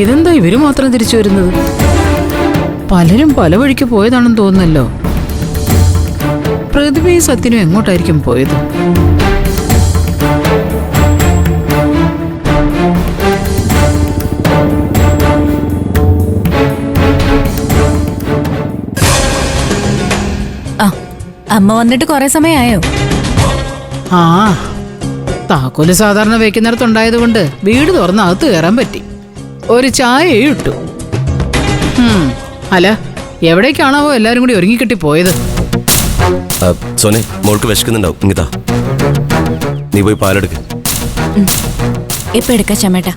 ഇതെന്താ ഇവര് മാത്രം തിരിച്ചു വരുന്നത്? പലരും പല വഴിക്ക് പോയതാണെന്ന് തോന്നുന്നല്ലോ. പ്രതിഭയും സത്യനും എങ്ങോട്ടായിരിക്കും പോയത്? അമ്മ വന്നിട്ട് കുറെ സമയമായോ? ആ, താക്കോല് സാധാരണ വെക്കുന്നിടത്തുണ്ടായതുകൊണ്ട് വീട് തുറന്ന് അകത്ത് കയറാൻ പറ്റി. ഒരു ചായ ഇട്ടു. അല്ല, എവിടേക്കാണാവോ എല്ലാരും കൂടി ഒരുങ്ങിക്കെട്ടി പോയത്? സോനെ, മോൾക്ക് വിശക്കുന്നുണ്ടാവും. ഇങ്ങിതാ, നീ പോയി പാലെടുക്ക. ഇപ്പൊ എടുക്ക ചമേട്ട.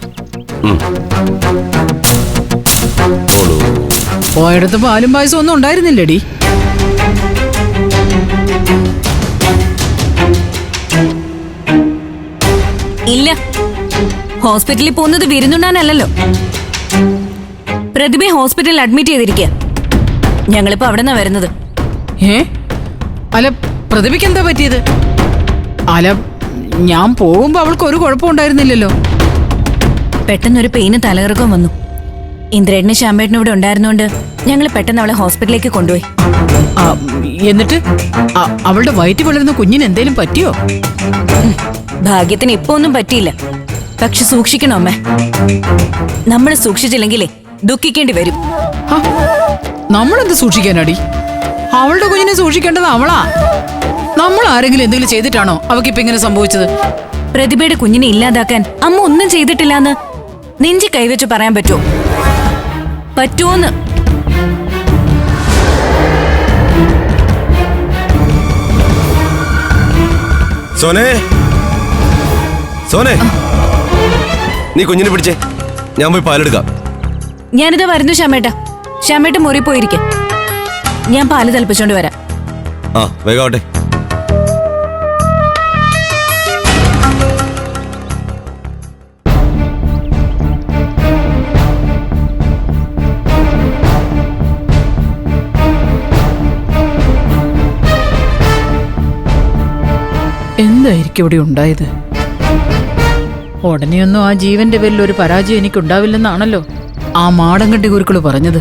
പോയടുത്ത് പാലും പായസം ഒന്നും ഉണ്ടായിരുന്നില്ലടി. ഇല്ല, ഹോസ്പിറ്റലിൽ പോകുന്നത് വിരുന്നുണ്ണാനല്ലോ. പ്രതിഭയെ ഹോസ്പിറ്റലിൽ അഡ്മിറ്റ് ചെയ്തിരിക്കുക. ഞങ്ങളിപ്പോ അവിടെ നിന്നാ വരുന്നത്. അല്ല, പ്രതിഭയ്ക്ക് എന്താ പറ്റിയത്? അല്ല, ഞാൻ പോകുമ്പോ അവൾക്ക് ഒരു കുഴപ്പമുണ്ടായിരുന്നില്ലല്ലോ. പെട്ടെന്നൊരു പെയിന് തലകറക്കം വന്നു. ഇന്ദ്രേട്ടനും ശ്യാമേട്ടനും ഇവിടെ ഉണ്ടായിരുന്നോണ്ട് ഞങ്ങൾ പെട്ടെന്ന് അവളെ ഹോസ്പിറ്റലിലേക്ക് കൊണ്ടുപോയി. എന്നിട്ട് അവളുടെ വയറ്റിൽ വളരുന്ന കുഞ്ഞിന് എന്തേലും പറ്റിയോ? ഭാഗ്യത്തിന് ഇപ്പൊ ഒന്നും പറ്റിയില്ല. പക്ഷെ സൂക്ഷിക്കണോ അമ്മേ? നമ്മൾ സൂക്ഷിച്ചില്ലെങ്കിലേ ദുഃഖിക്കേണ്ടി വരും. നമ്മളെന്ത് സൂക്ഷിക്കാനടി? അവളുടെ കുഞ്ഞിനെ സൂക്ഷിക്കേണ്ടത് അവളാ. നമ്മൾ ആരെങ്കിലും എന്തെങ്കിലും ചെയ്തിട്ടാണോ അവക്കിപ്പോ ഇങ്ങനെ സംഭവിച്ചത്? പ്രതിഭയുടെ കുഞ്ഞിനെ ഇല്ലാതാക്കാൻ അമ്മ ഒന്നും ചെയ്തിട്ടില്ലാന്ന് നെഞ്ചി കൈവച്ച് പറയാൻ പറ്റുമോ? പറ്റുമോന്ന്? സോനെ, സോനെ, നീ കുഞ്ഞിനെ പിടിച്ചേ, ഞാൻ പോയി പാലെടുക്കാം. ഞാനിതാ വരുന്നു ശ്യാമേട്ട. ശ്യാമേട്ട മുറി പോയിരിക്കെ, ഞാൻ പാല് തിളപ്പിച്ചോണ്ട് വരാം. ആ, വേഗാവട്ടെ. എന്തായിരിക്കും ഇവിടെ ഉണ്ടായത്? ഉടനെയൊന്നും ആ ജീവന്റെ പേരിൽ ഒരു പരാജയം എനിക്കുണ്ടാവില്ലെന്നാണല്ലോ ആ മാടങ്കണ്ടി ഗുരുക്കള് പറഞ്ഞത്.